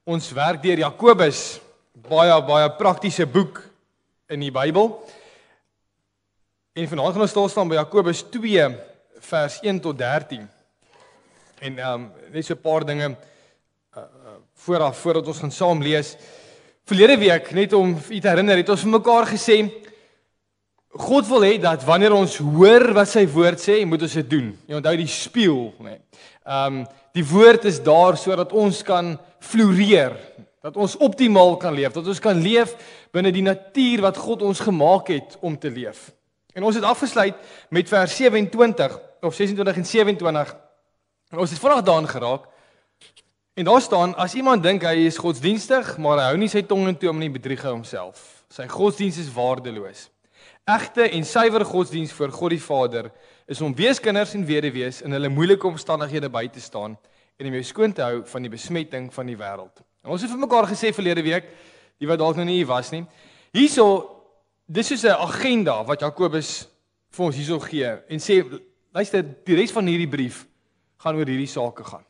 Ons werk deur Jakobus, baie praktiese boek in die Bybel. En vanaand gaan ons stil staan by Jakobus 2 vers 1 tot 13. En net so 'n paar dinge voordat ons gaan saam lees. Verlede week, net om u te herinner, het ons vir mekaar gesê, God wil hê dat wanneer ons hoor wat sy woord sê, moet ons dit doen. Jy onthou die spieël, nee. Die woord is daar sodat ons kan floreer, dat ons optimaal kan leef, dat ons kan leef binne die natuur wat God ons gemaak het om te leef. En ons het afgesluit met vers 27 of 26 en 27. En ons het vandag daarin geraak. En daar staan, as iemand dink hy is godsdienstig, maar hy hou nie sy tong in toe om nie, bedrieg hy homself. Sy godsdienst is waardeloos. Egte en suiwer godsdienst voor God die Vader is om weeskinders en weduwees in hulle moeilike omstandighede by te staan en om jou skoon te hou van die besmetting van die wêreld. En ons het vir mekaar gesê verlede week, die wat dalk nog nie hier was nie, hierso, dis is 'n agenda wat Jakobus vir ons hierso gee en sê, luister, die res van hierdie brief gaan oor hierdie sake gaan.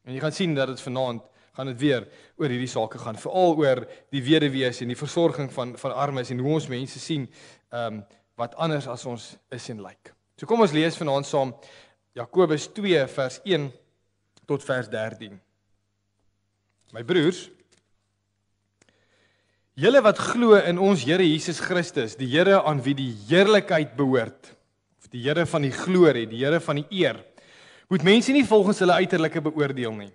En jy gaan sien dat dit vanaand gaan dit weer oor hierdie sake gaan, veral oor die weduwees en die versorging van armes en hoe ons mense sien wat anders as ons is en lyk. So kom ons lees vanaand saam Jakobus 2 vers 1 tot vers 13. My broers, julle wat glo in ons Here Jesus Christus, die Here aan wie die heerlikheid behoort, of die Here van die glorie, die Here van die eer, moet mense nie volgens hulle uiterlike beoordeel nie.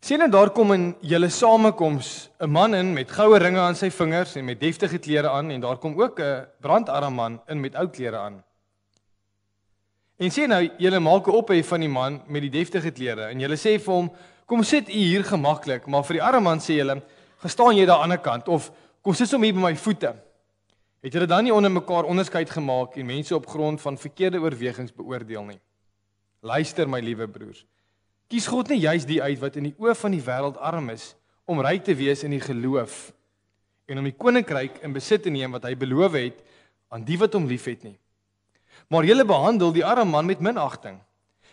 Sien en daar kom in julle samekoms 'n man in met goue ringe aan sy vingers en met deftige klere aan, en daar kom ook 'n brandarm man in met ou klere aan. En sien nou, julle maak 'n ophef van die man met die deftige klere en julle sê vir hom, kom sit u hier gemaklik, maar vir die arme man sê julle, gaan staan jy daar aan die ander kant, of kom sit hom hier by my voete. Het julle dan nie onder mekaar onderskeid gemaak en mense op grond van verkeerde oorwegings beoordeel nie? Luister my liewe broers, kies God nie juist die uit wat in die oë van die wêreld arm is, om ryk te wees in die geloof, en om die koninkryk in besit te neem wat hy beloof het, aan die wat hom liefhet nie. Maar julle behandel die arme man met minagting.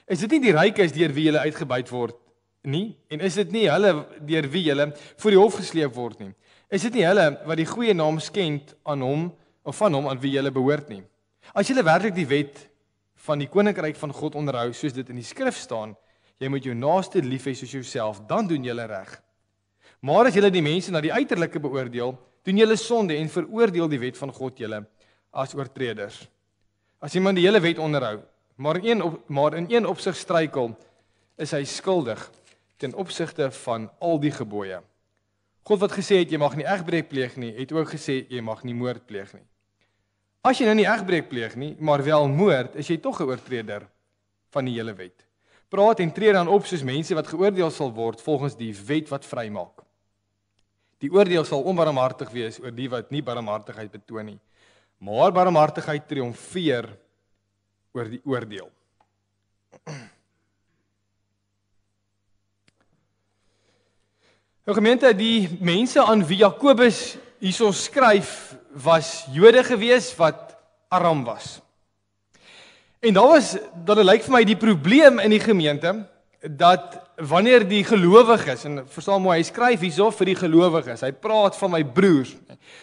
Is dit nie die rykes deur wie julle uitgebuit word nie? En is dit nie hulle deur wie julle voor die hof gesleep word nie? Is dit nie hulle wat die goeie naam skend aan hom, of van hom aan wie julle behoort nie? As julle werklik die wet van die koninkryk van God onderhou, soos dit in die skrif staan, jy moet jou naaste lief hê soos jouself, dan doen julle reg. Maar as julle die mense na die uiterlike beoordeel, doen julle sonde en veroordeel die wet van God julle as oortreders. As iemand die hele wet onderhou, maar in een opsig struikel, is hy skuldig ten opsigte van al die gebooie. God wat gesê het, jy mag nie egbreek pleeg nie, het ook gesê, jy mag nie moord pleeg nie. As jy nou nie egbreek pleeg nie, maar wel moord, is jy tog 'n oortreder van die hele wet. Praat en tree dan op soos mense wat geoordeel sal word volgens die wet wat vrymaak. Die oordeel sal onbarmhartig wees oor die wat nie barmhartigheid betoon nie, maar barmhartigheid triomfeer oor die oordeel. Nou gemeente, die mense aan wie Jakobus hierso skryf, was Jode gewees wat arm was. En dat lyk vir my die probleem in die gemeente, dat wanneer die gelowiges, en verstaan mooi, hy skryf hierso vir die gelowiges, hy praat van my broers.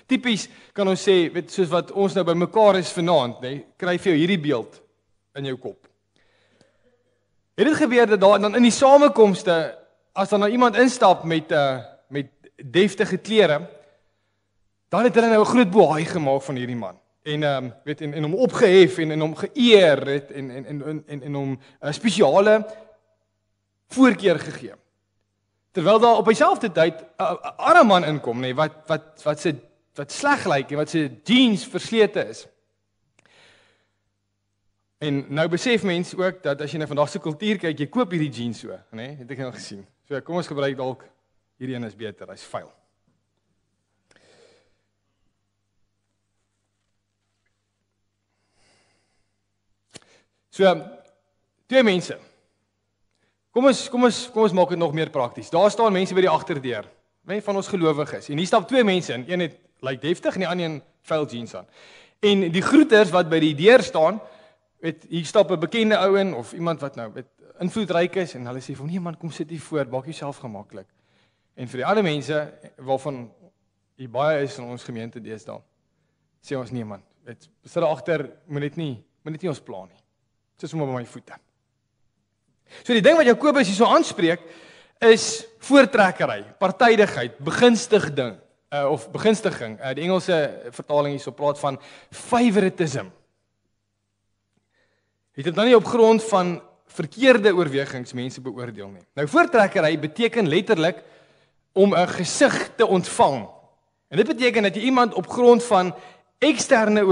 Tipies kan ons sê, weet, soos wat ons nou by mekaar is vanaand, nee, kry vir jou hierdie beeld in jou kop. Het dit gebeur dat daar dan in die samekomste, as dan nou iemand instap met deftige klere, dan het hulle nou 'n groot bohaai gemaak van hierdie man. En weet en hom opgehef en hom geëer het en hom 'n spesiale voorkeur gegee. Terwyl daar op dieselfde tyd 'n arme man inkom, nê, wat sleg lyk en wat sy jeans verslete is. En nou besef mense ook dat as jy na vandag se kultuur kyk, jy koop hierdie jeans so, nê, het ek nou gesien. So kom ons gebruik dalk hierdie een is beter, hy's vuil. So, twee mense. Kom ons maak dit nog meer prakties. Daar staan mense by die agterdeur, van ons gelowiges. En hier stap twee mense in. Een lyk deftig en die ander een vuil jeans aan. En die groeters wat by die deur staan, hier stap 'n bekende ou in of iemand wat nou invloedryk is en hulle sê vir nee man, kom sit hier voor, maak jouself gemaklik. En vir die ander mense waarvan hier baie is in ons gemeente deesdae, sê ons nee man, sit daar agter, moet dit nie ons pla nie. Dit is sommer by my voete. So die ding wat Jakobus hier so aanspreek is voortrekkery, partydigheid, begunstiging. Die Engelse vertaling hierso praat van favoritism. Het dit nou nie op grond van verkeerde oorwegings mense beoordeel nie. Nou voortrekkery beteken letterlik om 'n gesig te ontvang. En dit beteken dat jy iemand op grond van eksterne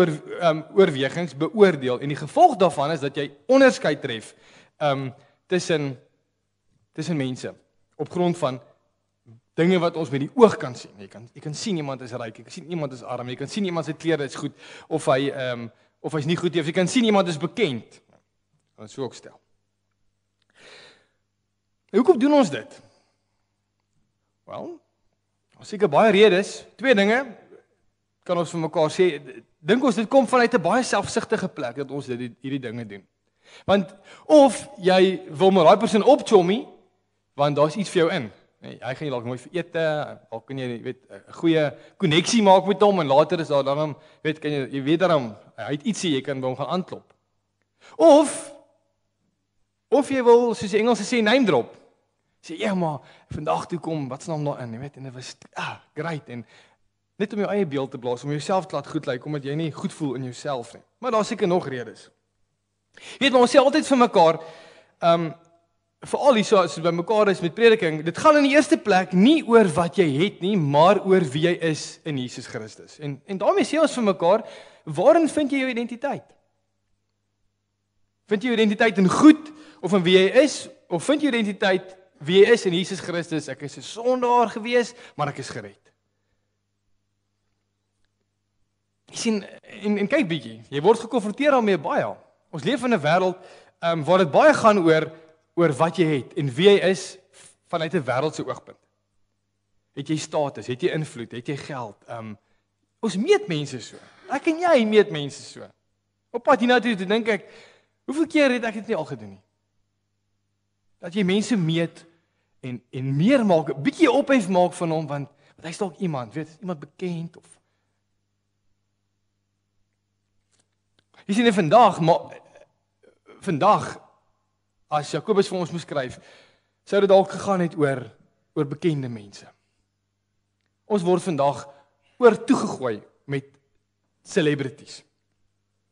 oorwegings beoordeel en die gevolg daarvan is dat jy onderskeid tref tussen mense op grond van dinge wat ons met die oog kan sien. Jy kan sien iemand is ryk, jy kan sien iemand is arm, jy kan sien iemand se klere is goed of hy's nie goed nie, of jy kan sien iemand is bekend. Kan dit so ook stel. Hoekom doen ons dit? Wel, ons seker baie redes, 2 dinge kan ons vir mekaar sê, dink ons dit kom vanuit 'n baie selfsugtige plek dat ons hierdie dinge doen. Want of jy wil met daai persoon opchommie, want daar's iets vir jou in. Nee, hy gaan jy dalk mooi vir ete, dalk kan jy 'n goeie koneksie maak met hom en later is daar dan jy weet daarom, hy het ietsie jy kan by hom gaan aanklop. Of jy wil soos die Engelse sê name drop. Sê ja, maar vandag toe kom, wat se naam daarin, jy weet, en dit was great en net om jou eie beeld te blaas, om jouself te laat goed lyk, omdat jy nie goed voel in jouself nie. Maar daar seker nog redes. Jy weet, maar ons sê altyd vir mekaar, veral hierso as by mekaar is met prediking, dit gaan in die eerste plek nie oor wat jy het nie, maar oor wie jy is in Jesus Christus. En daarmee sê ons vir mekaar, waarin vind jy jou identiteit? Vind jy jou identiteit in goed of in wie jy is, of vind jy jou identiteit wie jy is in Jesus Christus? Ek is 'n sondaar gewees, maar ek is gered. Jy sien, en kyk bietjie, jy word gekonfronteer daarmee baie. Ons leef in 'n wêreld waar dit baie gaan oor wat jy het en wie jy is vanuit 'n wêreldse oogpunt. Het jy status, het jy invloed, het jy geld? Ons meet mense so. Ek en jy meet mense so. Op pad hiernatoe toe dink ek, hoeveel keer het ek dit nie al gedoen nie? Dat jy mense meet en meer maak, 'n bietjie ophef maak van hom want hy's dalk iemand bekend of jy sien vandag as Jakobus vir ons moes skryf, sou dit dalk gegaan het oor bekende mense. Ons word vandag toegegooi met celebrities.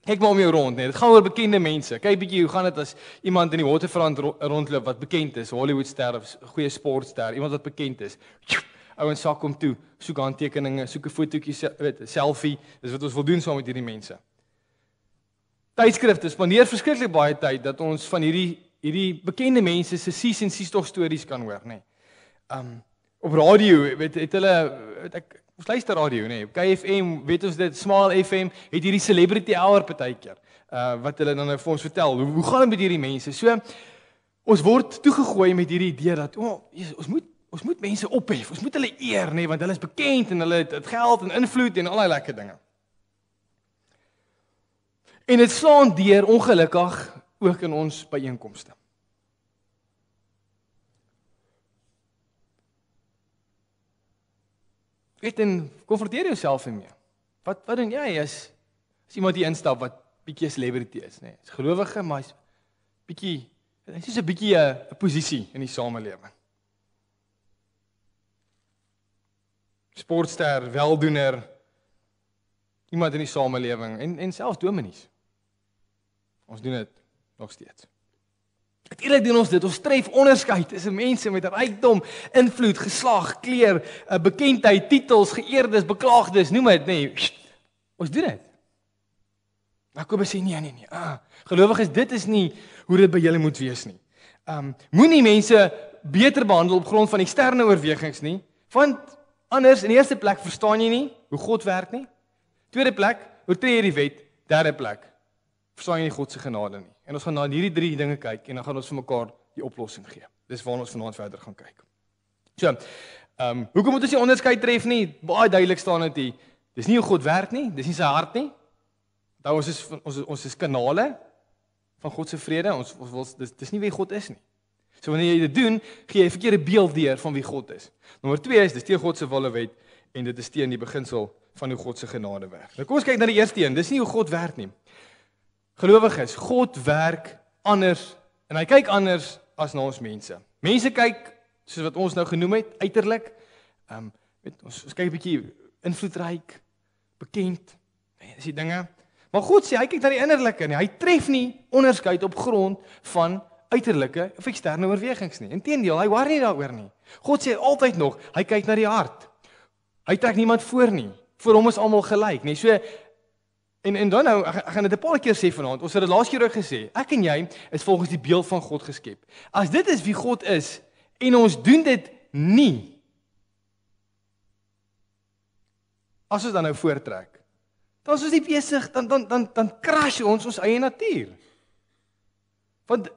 Kyk maar om jou rond, nee, dit gaan oor bekende mense. Kyk bietjie hoe gaan dit as iemand in die waterfront rondloop wat bekend is, Hollywoodster of goeie sportster, iemand wat bekend is. Ouens sak hom toe, soek handtekeninge, soek 'n fotootjie, selfie, dis wat ons wil doen saam met hierdie mense. Tydskrifte spandeer verskriklik baie tyd dat ons van hierdie bekende mense se sies en sies-tog stories kan hoor, nê. Op radio, het hulle ons luister radio, nê. Op KFM, weet ons dit, Smile FM het hierdie celebrity hour partykeer wat hulle dan vir ons vertel. Hoe gaan dit met hierdie mense? So ons word toegegooi met hierdie idee dat ons moet mense ophef, ons moet hulle eer, nê, want hulle is bekend en hulle het geld en invloed en al daai lekker dinge. En dit slaan deur ongelukkig ook in ons byeenkomste. Weet en konfronteer jouself hiermee. Wat dink jy as iemand hier instap wat bietjie 'n celebrity is, nê? Is gelowige, maar hy's bietjie, hy's so 'n bietjie 'n posisie in die samelewing. Sportster, weldoener, iemand in die samelewing en selfs dominees. Ons doen dit nog steeds. Natuurlik doen ons dit, ons tref onderskeid tussen mense met rykdom, invloed, geslag, kleur, bekendheid, titels, geëerdes, beklaagdes, noem dit, nee. Ons doen dit. Jakobus sê nee. Gelowiges, dit is nie hoe dit by julle moet wees nie. Moenie mense beter behandel op grond van eksterne oorwegings nie, want anders in die eerste plek verstaan jy nie hoe God werk nie. Tweede plek, oortree jy die wet. Derde plek, verstaan jy nie God se genade nie. En ons gaan na hierdie 3 dinge kyk en dan gaan ons vir mekaar die oplossing gee. Dis waarna ons vanaand verder gaan kyk. So, hoekom moet ons nie onderskeid tref nie? Baie duidelik staan dit hier. Dis nie hoe God werk nie, dis nie sy hart nie. Ons is kanale van God se vrede. Dis nie wie God is nie. So wanneer jy dit doen, gee jy 'n verkeerde beeld deur van wie God is. Nommer 2 is, dis teen God se wille wet en dit is teen die beginsel van hoe God se genade werk. Nou kom ons kyk na die eerste een, dis nie hoe God werk nie. Gelowiges, God werk anders en hy kyk anders as na ons mense. Mense kyk, soos wat ons nou genoem het, uiterlik, ons kyk 'n bietjie invloedryk, bekend, dis die dinge. Maar God sê, hy kyk na die innerlike nie, hy tref nie onderskeid op grond van uiterlike of eksterne oorwegings nie. Inteendeel, hy worry nie daaroor nie. God sê altyd nog, hy kyk na die hart. Hy trek niemand voor nie. Vir hom is almal gelyk, nee. So en dan nou, ek gaan dit 'n paar keer sê vanaand. Ons het dit laas keer ook gesê. Ek en jy is volgens die beeld van God geskep. As dit is wie God is en ons doen dit nie, as ons dan nou voortrek, dan is ons nie besig, dan crash ons eie natuur. Want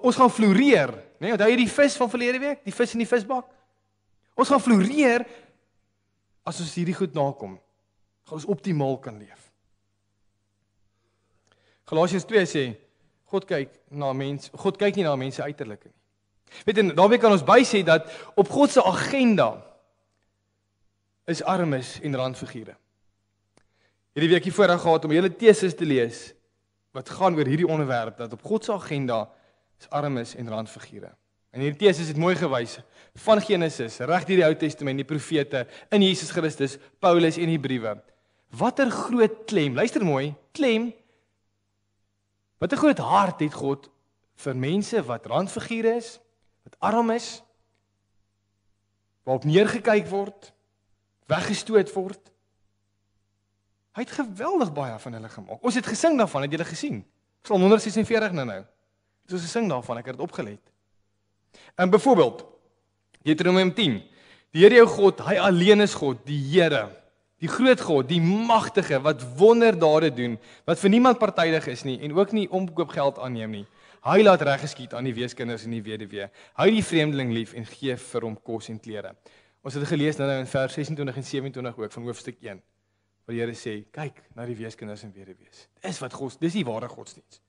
ons gaan floreer, nee, onthou jy die vis van verlede week, die vis in die visbak? Ons gaan floreer as ons hierdie goed nakom. Gaan ons optimaal kan leef. Galasiërs 2 sê, God kyk nie na mense uiterlike nie. Weet jy, daarmee kan ons by sê dat op God se agenda is armes en randfigure. Hierdie week hier voorheen gehad om 'n hele teses te lees wat gaan oor hierdie onderwerp, dat op God se agenda is armes en randfigure. En hierdie teses het mooi gewys van Genesis, reg deur die Ou Testament, die profete, in Jesus Christus, Paulus en die briewe. Watter groot klem, luister mooi, klem, watter groot hart het God vir mense wat randfigure is, wat arm is, waarop neergekyk word, weggestoot word. Hy het geweldig baie van hulle gemaak. Ons het gesing daarvan, het julle gesien? Psalm 146 nou. Dis ons gesing daarvan, ek het dit opgelet. En byvoorbeeld, Deuteronomium 10. Die Here jou God, hy alleen is God, die Here, die groot God, die magtige wat wonderdade doen, wat vir niemand partydig is nie en ook nie omkoopgeld aanneem nie. Hy laat reg geskied aan die weeskinders en die weduwee. Hy die vreemdeling lief en gee vir hom kos en klere. Ons het gelees nou in vers 26 en 27 ook van hoofstuk 1. Waar die Here sê, kyk na die weeskinders en weduwees. Dis die ware godsdiens.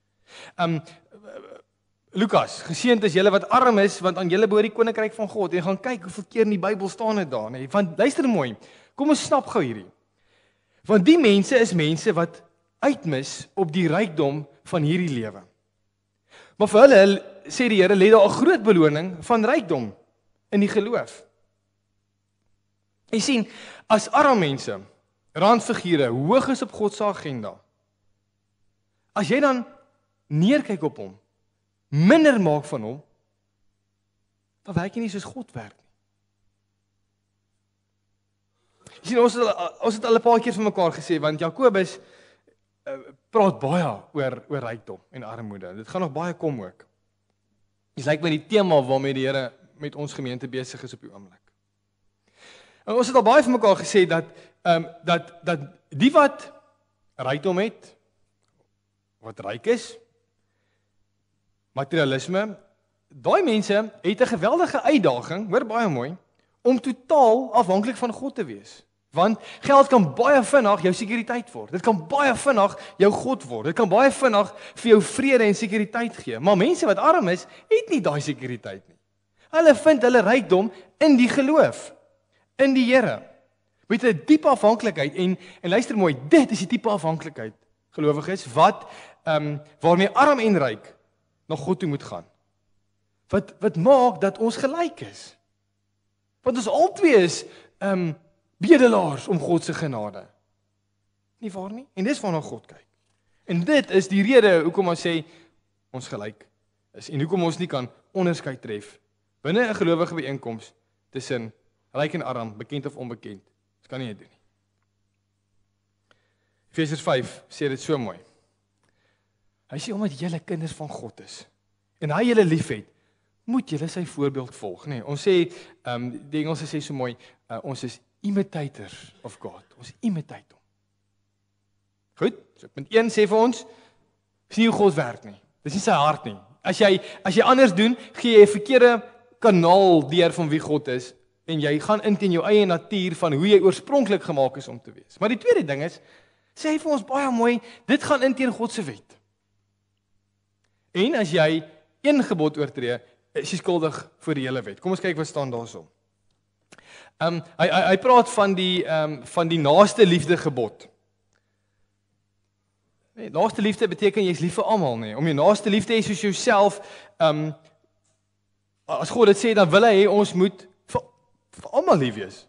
Lukas, geseënd is julle wat arm is, want aan julle behoort die koninkryk van God. En gaan kyk hoeveel keer in die Bybel staan dit daar, nee. Want luister mooi, kom ons snap gou hierdie. Want die mense is mense wat uitmis op die rykdom van hierdie lewe. Maar vir hulle, sê die Here, lê daar 'n groot beloning van rykdom in die geloof. Jy sien, as arme mense, randfigure, hoog is op God se agenda. As jy dan neerkyk op hom, minder maak van hom, dan werk jy nie soos God werk nie. Jy sien, ons het al 'n paar keer vir mekaar gesê, want Jakobus praat baie oor rykdom en armoede. Dit gaan nog baie kom ook. Dis lyk my die tema waarmee die Here met ons gemeente besig is op die oomblik. En ons het al baie vir mekaar gesê dat die wat rykdom het, wat ryk is, materialisme, daai mense het 'n geweldige uitdaging, hoor baie mooi, om totaal afhanklik van God te wees. Want geld kan baie vinnig jou sekuriteit word. Dit kan baie vinnig jou God word. Dit kan baie vinnig vir jou vrede en sekuriteit gee. Maar mense wat arm is, het nie daai sekuriteit nie. Hulle vind hulle rykdom in die geloof, in die Here. Met 'n diepe afhanklikheid en luister mooi, dit is die tipe afhanklikheid, gelowiges, wat waarmee arm en ryk na God toe moet gaan. Wat maak dat ons gelyk is? Want ons albei is bedelaars om God se genade. Nie waar nie? En dis waarna God kyk. En dit is die rede hoekom ons sê ons gelyk is en hoekom ons nie kan onderskeid tref binne 'n gelowige byeenkoms tussen ryk en arm, bekend of onbekend. Ons kan nie dit doen nie. Efesiërs 5 sê dit so mooi. Hy sê omdat julle kinders van God is en hy julle liefhet, moet julle sy voorbeeld volg, nee. Ons sê die Engelse sê so mooi, ons is imitators of God. Ons imitate hom. Goed, so punt 1 sê vir ons, dis nie hoe God werk nie. Dis nie sy hart nie. As jy anders doen, gee jy 'n verkeerde kanaal deur van wie God is en jy gaan in teen jou eie natuur van hoe jy oorspronklik gemaak is om te wees. Maar die tweede ding is, sê hy vir ons baie mooi, dit gaan in teen God se wet. En as jy een gebod oortree, is jy skuldig voor die hele wet. Kom ons kyk wat staan daarso. Hy praat van die naaste liefde gebod. Nee, naaste liefde beteken jy is lief vir almal, nee. Om jou naaste lief te hê soos jouself, as God dit sê, dan wil hy hê ons moet vir almal lief wees.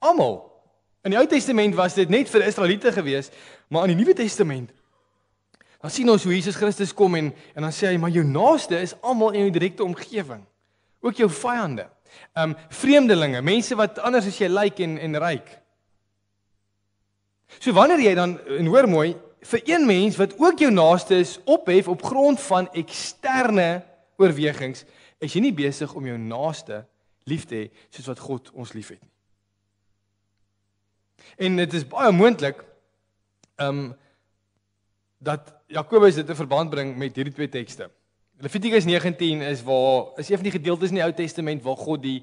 Almal. In die Ou Testament was dit net vir Israeliete gewees, maar in die Nuwe Testament dan sien ons hoe Jesus Christus kom en dan sê hy, maar jou naaste is almal in jou direkte omgewing. Ook jou vyande. Vreemdelinge, mense wat anders as jy lyk en ryk. So wanneer jy dan, en hoor mooi, vir een mens wat ook jou naaste is, ophef op grond van eksterne oorwegings, is jy nie besig om jou naaste lief te hê, soos wat God ons lief het nie. En dit is baie moontlik, dat Jakobus dit in verband bring met hierdie twee tekste. Levitikus 19 is een van die gedeeltes in die Ou Testament waar God die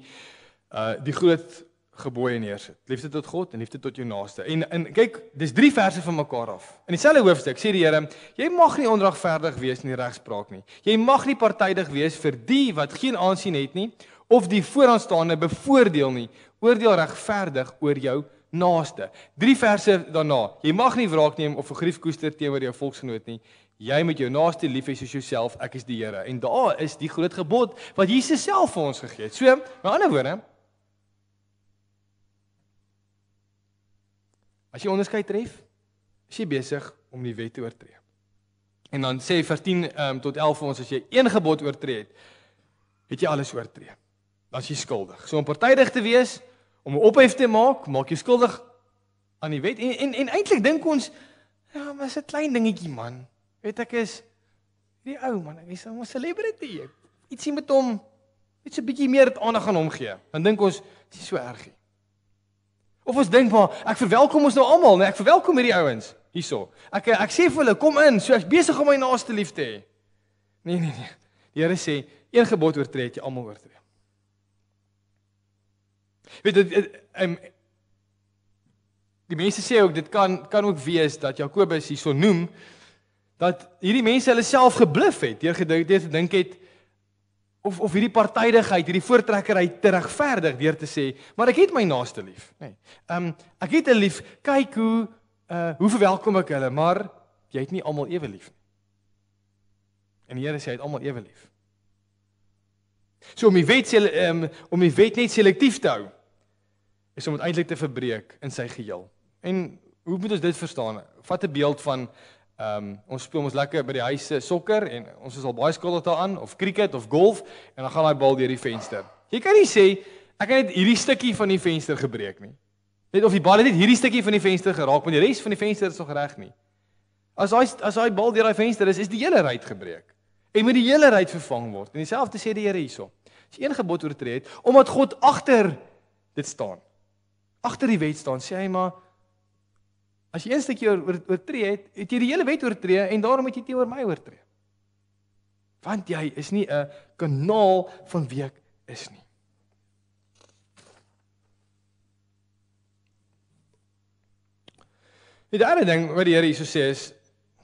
groot gebooie neersit. Liefde tot God en liefde tot jou naaste. En kyk, dis 3 verse van mekaar af. In dieselfde hoofstuk sê die Here, jy mag nie onregverdig wees in die regspraak nie. Jy mag nie partydig wees vir die wat geen aansien het nie, of die vooraanstaande bevoordeel nie. Oordeel regverdig oor jou naaste. 3 verse daarna, jy mag nie wraak neem of vergrief koester teenoor jou volksgenoot nie. Jy moet jou naaste lief hê soos jouself, ek is die Here. En daar is die groot gebod wat Jesus self vir ons gegee het. So, met ander woorde, as jy onderskeid tref, is jy besig om die wet te oortree. En dan sê vers 10 tot 11 vir ons, as jy een gebod oortree het jy alles oortree. Dan is jy skuldig. So om partydig te wees, om 'n ophef te maak jy skuldig aan die wet. En eintlik dink ons, ja, maar is 'n klein dingetjie man. Weet ek is die ou man, ek is 'n celebrity. Ietsie met hom, net so 'n bietjie meer aandag aan hom gee. Dan dink ons, dit is so erg. Of ons dink maar, ek verwelkom ons nou almal, nee, ek verwelkom hierdie ouens hierso. Ek sê vir hulle, kom in, so ek's besig om my naaste lief te hê. Nee. Die Here sê, een gebod oortree het jy almal oortree. Weet die mense sê ook, dit kan ook wees dat Jakobus hierso noem, dat hierdie mense hulle self gebluf het, deur te dink het, of hierdie partydigheid, hierdie voortrekkerheid te regverdig, deur te sê, maar ek het my naaste lief. Nee. Ek het hulle lief, kyk hoe verwelkom ek hulle, maar jy het nie almal ewe lief nie. En die Here sê hy het almal ewe lief. So om die wet net selektief te hou, is om dit eintlik te verbreek in sy geheel. En hoe moet ons dit verstaan? Vat 'n beeld van ons speel ons lekker by die huis sokker en ons is al baie skuldig daaraan, of cricket of golf, en dan gaan daai bal deur die venster. Jy kan nie sê ek het net hierdie stukkie van die venster gebreek nie. Net of die bal het net hierdie stukkie van die venster geraak, maar die res van die venster is nog reg nie. As daai bal deur daai venster is die hele ruit gebreek. En moet die hele ruit vervang word. En dieselfde sê die Here hierso. As jy een gebod oortree het, omdat God agter dit staan, agter die wet staan, sê hy maar, as jy een stukkie oortree het, het jy die hele wet oortree, en daarom het jy teenoor my oortree. Want jy is nie 'n kanaal van wie ek is nie. Die derde ding wat die Here hierso sê is,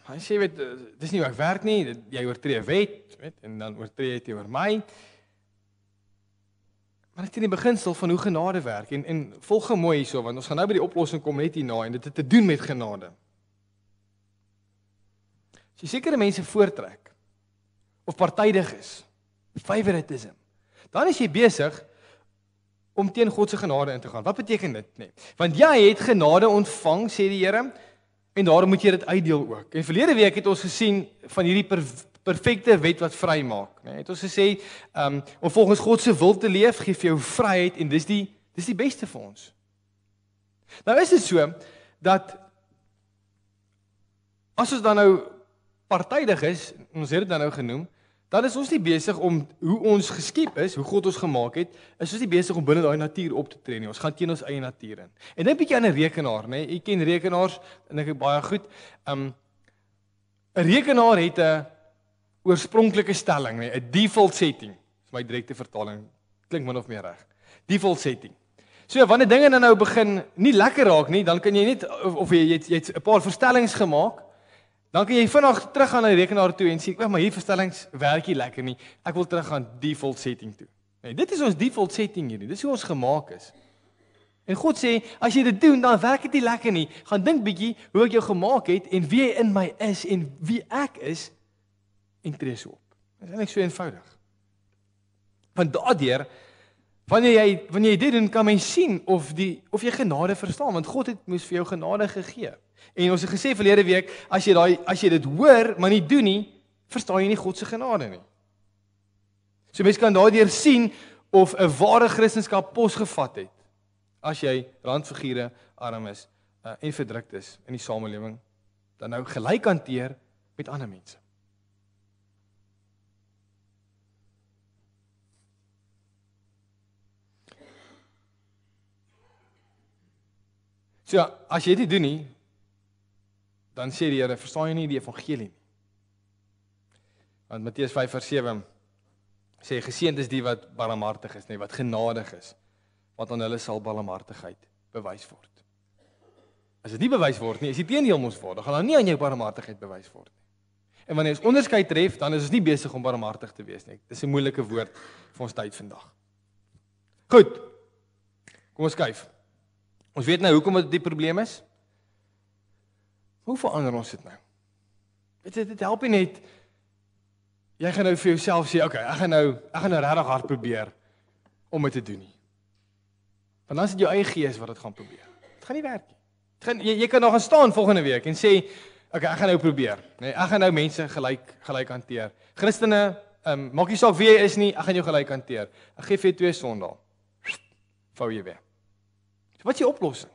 hy sê, weet, dis nie hoe ek werk nie, jy oortree 'n wet, weet, en dan oortree jy teenoor my. Maar dit is die beginsel van hoe genade werk, en volg mooi hierso, want ons gaan nou by die oplossing kom net hierna, en dit het te doen met genade. As jy sekere mense voortrek, of partydig is, favoritism, dan is jy besig om teen God se genade in te gaan. Wat beteken dit? Nee. Want jy het genade ontvang, sê die Here, en daarom moet jy dit uitdeel ook. En verlede week het ons gesien van hierdie perfekte wet wat vry maak. Nee, het ons gesê, om volgens God se wil te leef, gee vir jou vryheid, en dis die beste vir ons. Nou is dit so, dat as ons dan nou partydig is, ons het dit dan nou genoem, dan is ons nie besig om hoe ons geskiep is, hoe God ons gemaak het, is ons nie besig om binne daai natuur op te tree nie. Ons gaan teen ons eie natuur in. En dink bietjie aan 'n rekenaar, né? Jy ken rekenaars, en ek baie goed. 'n Rekenaar het 'n oorspronklike stelling, né? 'n default setting. Dis my direkte vertaling. Klink min of meer reg. Default setting. So wanneer dinge dan nou begin nie lekker raak nie, dan kan jy net of jy het 'n paar verstellings gemaak Dan kan jy vinnig teruggaan na die rekenaar toe en sê, maar hierdie verstellings werk nie lekker nie. Ek wil terug gaan default setting toe. Nee, dit is ons default setting hierdie. Dis hoe ons gemaak is. En God sê, as jy dit doen, dan werk dit nie lekker nie. Gaan dink bietjie hoe ek jou gemaak het en wie jy in my is en wie ek is en tree so op. Dit is eintlik so eenvoudig. Van daardeur, wanneer jy dit doen, kan mens sien of jy genade verstaan, want God het moes vir jou genade gegee. En ons het gesê verlede week, as jy dit hoor, maar nie doen nie, verstaan jy nie God se genade nie. So mens kan daardeur sien of 'n ware Christendom posgevat het, as jy randfigure, arm is en verdrukt is in die samelewing, dan nou gelyk hanteer met ander mense. So ja, as jy dit doen nie, dan sê die Here, verstaan jy nie die evangelie nie. Want Matteus 5:7 sê, geseënd is die wat barmhartig is, wat genadig is, want aan hulle sal barmhartigheid bewys word. As dit nie bewys word nie, is die teendeel mos waar, dan gaan daar nie aan jou barmhartigheid bewys word nie. En wanneer ons onderskeid tref, dan is ons nie besig om barmhartig te wees nie. Dis 'n moeilike woord vir ons tyd vandag. Goed, kom ons kyk. Ons weet nou hoekom dit die probleem is. Hoe verander ons dit nou? Weet jy, dit help nie net, jy gaan nou vir jouself sê, okay, ek gaan nou regtig hard probeer om dit te doen nie. Want dan is dit jou eie gees wat dit gaan probeer. Dit gaan nie werk nie. Jy kan nog gaan staan volgende week en sê, okay, ek gaan nou probeer. Nee, ek gaan nou mense gelyk hanteer. Christene, maak nie saak wie jy is nie, ek gaan jou gelyk hanteer. Ek gee vir jou 2 Sondae. Vou jy weer. So wat is die oplossing?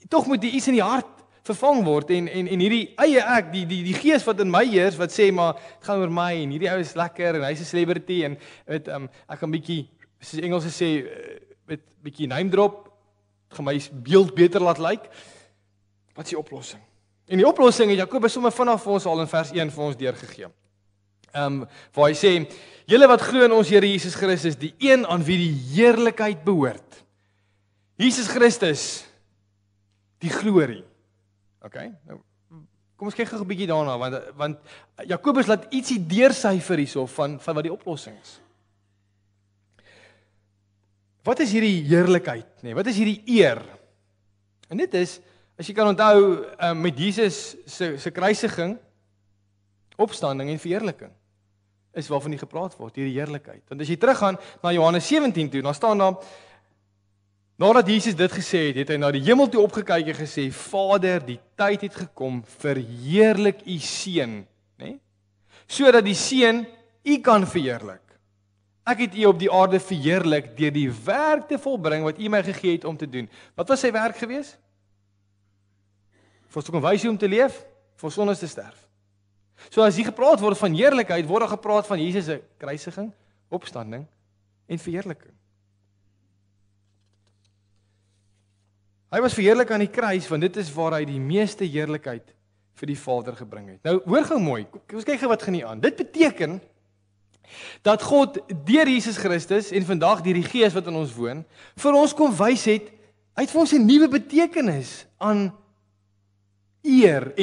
Tog moet die iets in die hart vervang word en hierdie eie ek, die gees wat in my heers, wat sê, maar het gaan oor my, en hierdie ou is lekker, en hy is 'n celebrity, en ek kan bietjie, soos Engelse sê, bietjie name drop, gaan my beeld beter laat lyk. Wat is die oplossing? En die oplossing het Jakobus sommer vanaf vir ons al in vers 1 vir ons deurgegee. Waar hy sê, julle wat glo in ons Here Jesus Christus, die een aan wie die heerlikheid behoort. Jesus Christus, die glorie. Okay, nou, kom ons kyk gou 'n bietjie daarna, want Jakobus laat ietsie deursyfer hierso van wat die oplossing is. Wat is hierdie heerlikheid, nee? Wat is hierdie eer? En dit is, as jy kan onthou, met Jesus se kruisiging, opstanding en verheerliking, is waarvan hier gepraat word, hierdie heerlikheid. Want as jy teruggaan na Johannes 17 toe, dan staan daar, nadat Jesus dit gesê het, het hy na die hemel toe opgekyk en gesê, Vader, die tyd het gekom, verheerlik u seun, né? Sodat die seun u kan verheerlik. Ek het u op die aarde verheerlik deur die werk te volbring wat u my gegee het om te doen. Wat was sy werk gewees? Vir ons te kon wys hoe om te leef, vir sondes te sterf. So as hier gepraat word van heerlikheid, word daar gepraat van Jesus se kruisiging, opstanding en verheerliking. Hy was verheerlik aan die kruis, want dit is waar hy die meeste heerlikheid vir die Vader gebring het. Nou, hoor gou mooi, ons kyk gou wat gaan hier aan. Dit beteken dat God deur Jesus Christus en vandag deur die Gees wat in ons woon, vir ons kom wys het, hy het vir ons 'n nuwe betekenis aan eer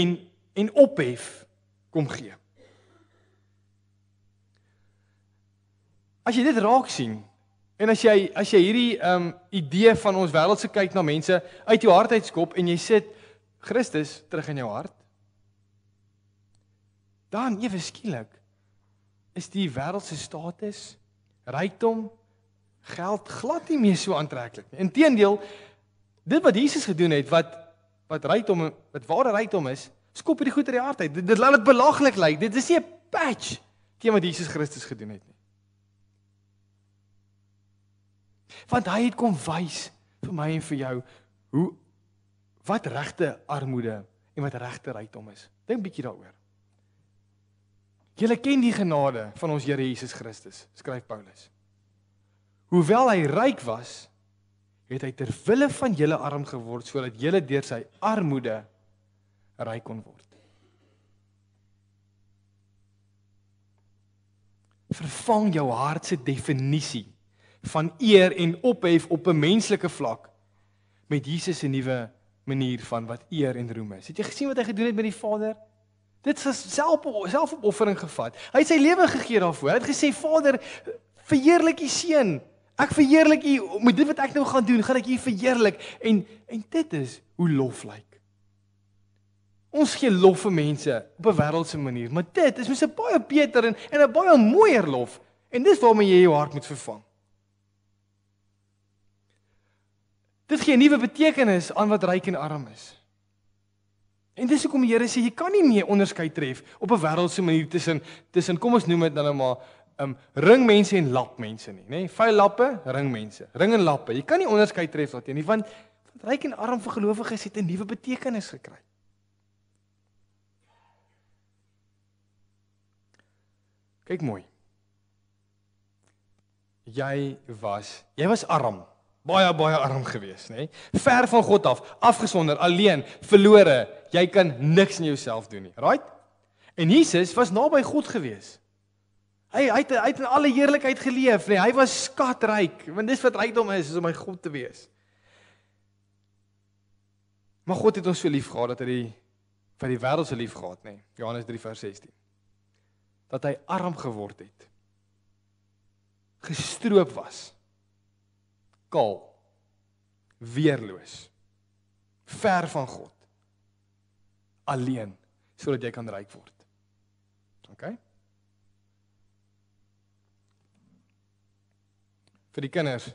en ophef kom gee. As jy dit raak sien, en as jy hierdie idee van ons wêreldse kyk na mense uit jou hart uitskop en jy sit Christus terug in jou hart, dan ewe skielik is die wêreldse status, rykdom, geld glad nie meer so aantreklik nie. Inteendeel, dit wat Jesus gedoen het, wat ware rykdom is, skop hierdie goed uit die hart uit. Dit laat dit belaglik lyk. Dit is nie 'n patch teen wat Jesus Christus gedoen het nie. Want hy het kom wys vir my en vir jou wat regte armoede en wat regte rykdom is. Dink bietjie daaroor. Julle ken die genade van ons Here Jesus Christus, skryf Paulus. Hoewel hy ryk was, het hy ter wille van julle arm geword, sodat julle deur sy armoede ryk kon word. Vervang jou hart se definisie van eer en ophef op 'n menslike vlak met Jesus se nuwe manier van wat eer en roem is. Het jy gesien wat hy gedoen het met die Vader? Dit is selfopoffering gevat. Hy het sy lewe gegee daarvoor. Hy het gesê, Vader, verheerlik U seun. Ek verheerlik U, met dit wat ek nou gaan doen, gaan ek U verheerlik. En dit is hoe lof lyk. Ons gee lof vir mense op 'n wêreldse manier, maar dit is mos 'n baie beter en 'n baie mooier lof. En dis waarmee jy jou hart moet vervang. Dit gee 'n nuwe betekenis aan wat ryk en arm is. En dis hoekom die Here sê, jy kan nie meer onderskeid tref op 'n wêreldse manier tussen kom ons noem dit dan nou maar ringmense en lapmense nie, nê? Vuil lappe, ringmense. Ring en lappe. Jy kan nie onderskeid tref daarteen nie, want ryk en arm vir gelowiges het 'n nuwe betekenis gekry. Kyk mooi. Jy was arm. Baie arm gewees, nê? Ver van God af, afgesonder, alleen, verlore. Jy kan niks in jouself doen nie, right? En Jesus was naby God gewees. Hy het in alle heerlikheid geleef, nê? Hy was skatryk, want dis wat rykdom is om by God te wees. Maar God het ons so lief gehad dat hy vir die wêreld so lief gehad, nê? Johannes 3 vers 16. Dat hy arm geword het. Gestroop was. Kaal, weerloos, ver van God, alleen, sodat jy kan ryk word. Okay? Vir die kinders,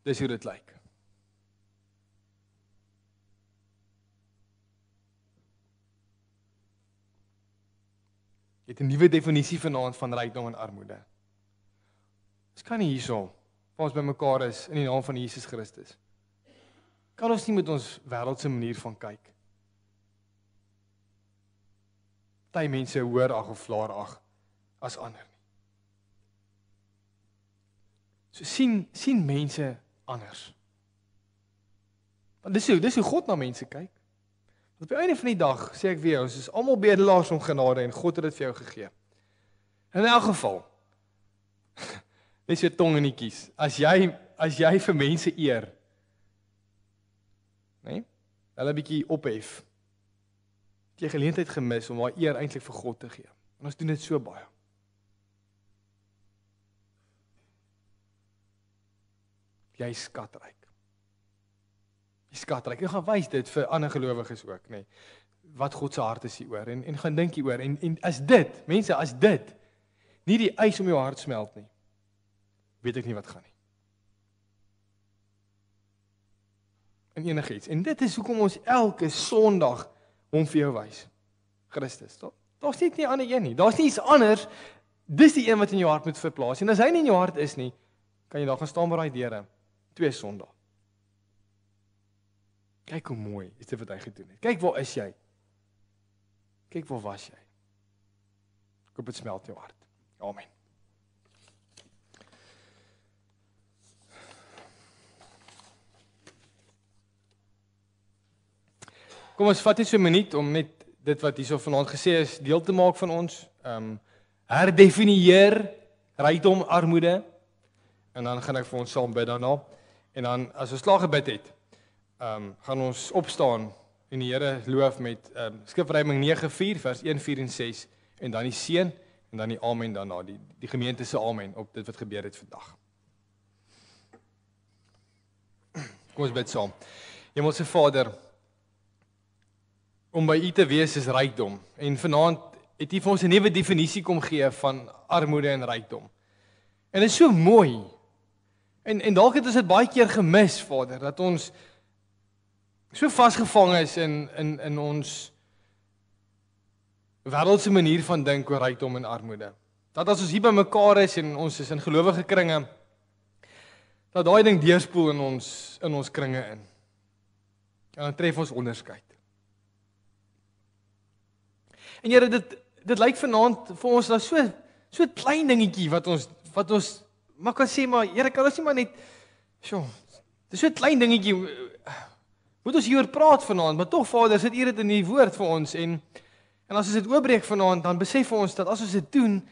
dis hoe dit lyk. Jy het 'n nuwe definisie vanaand van rykdom en armoede. Ons kan nie hierso waar ons by mekaar is in die naam van Jesus Christus. Kan ons nie met ons wêreldse manier van kyk. Party mense hoor ag of laer ag as ander nie. So sien mense anders. Want dis hoe God na mense kyk. Op die einde van die dag sê ek weer, ons is almal bedelaars om genade en God het dit vir jou gegee. In elk geval net so tong in die kies. As jy vir mense eer, né? Hulle 'n bietjie ophef. Het jy geleentheid gemis om daai eer eintlik vir God te gee. En ons doen dit so baie. Jy is skatryk. Jy skatryk. Jy gaan wys dit vir ander gelowiges ook, né? Wat God se hart is hieroor en gaan dink hieroor en as dit, mense, as dit nie die ys om jou hart smelt nie, weet ek nie wat gaan nie. En enigiets. En dit is hoekom ons elke Sondag hom vir jou wys. Christus. Daar's net nie 'n ander een nie. Daar's nie iets anders. Dis die een wat in jou hart moet verplaas. En as hy nie in jou hart is nie, kan jy daar gaan staan by daai deure 2 Sondae. Kyk hoe mooi is dit wat hy gedoen het. Kyk waar is jy? Kyk waar was jy? Ek hoop dit smelt jou hart. Amen. Kom ons vat net so 'n minuut om net dit wat hierso vanaand gesê is deel te maak van ons. Herdefinieer rykdom, armoede. En dan gaan ek vir ons saam bid daarna. En dan as ons klaar gebid het, gaan ons opstaan en die Here loof met Skrifryming 9:4 vers 1, 4 en 6 en dan die seën en dan die amen daarna, die gemeente se amen op dit wat gebeur het vandag. Kom ons bid saam. Hemelse Vader, om by U te wees is rykdom. En vanaand het U vir ons 'n nuwe definisie kom gee van armoede en rykdom. En dit is so mooi. En dalk het ons dit baie keer gemis, Vader, dat ons so vasgevang is in ons wêreldse manier van dink oor rykdom en armoede. Dat as ons hier by mekaar is en ons is in gelowige kringe, dat daai ding deurspoel in ons kringe in. En dan tref ons onderskeid. En Here, dit lyk vanaand vir ons nou so klein dingetjie wat ons maar kan sê, maar Here, kan ons nie maar net dis so 'n klein dingetjie, moet ons hieroor praat vanaand, maar tog Vader, sit U dit in die woord vir ons en as ons dit oopbreek vanaand, dan besef ons dat as ons dit doen,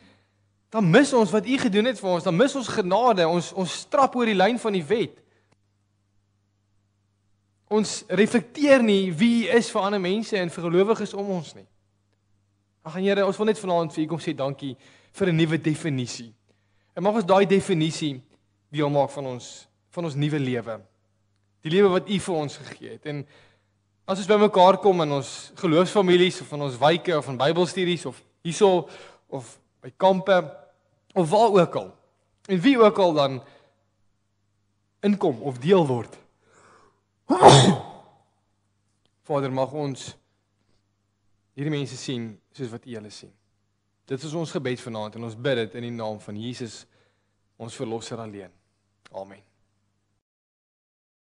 dan mis ons wat U gedoen het vir ons, dan mis ons genade, ons strap oor die lyn van die wet. Ons reflekteer nie wie U is vir ander mense en vir gelowiges om ons nie. Ag Here, ons wil net vanaand vir U kom sê dankie vir 'n nuwe definisie. En mag ons daai definisie deel maak van ons nuwe lewe. Die lewe wat U vir ons gegee het. En as ons bymekaar kom in ons geloofsfamilies of in ons wyke of in Bybelstudies of hierso of by kampe of waar ook al. En wie ook al dan inkom of deel word. Vader, mag ons hierdie mense sien soos wat U hulle sien. Dit is ons gebed vanaand en ons bid dit in die naam van Jesus, ons verlosser alleen. Amen.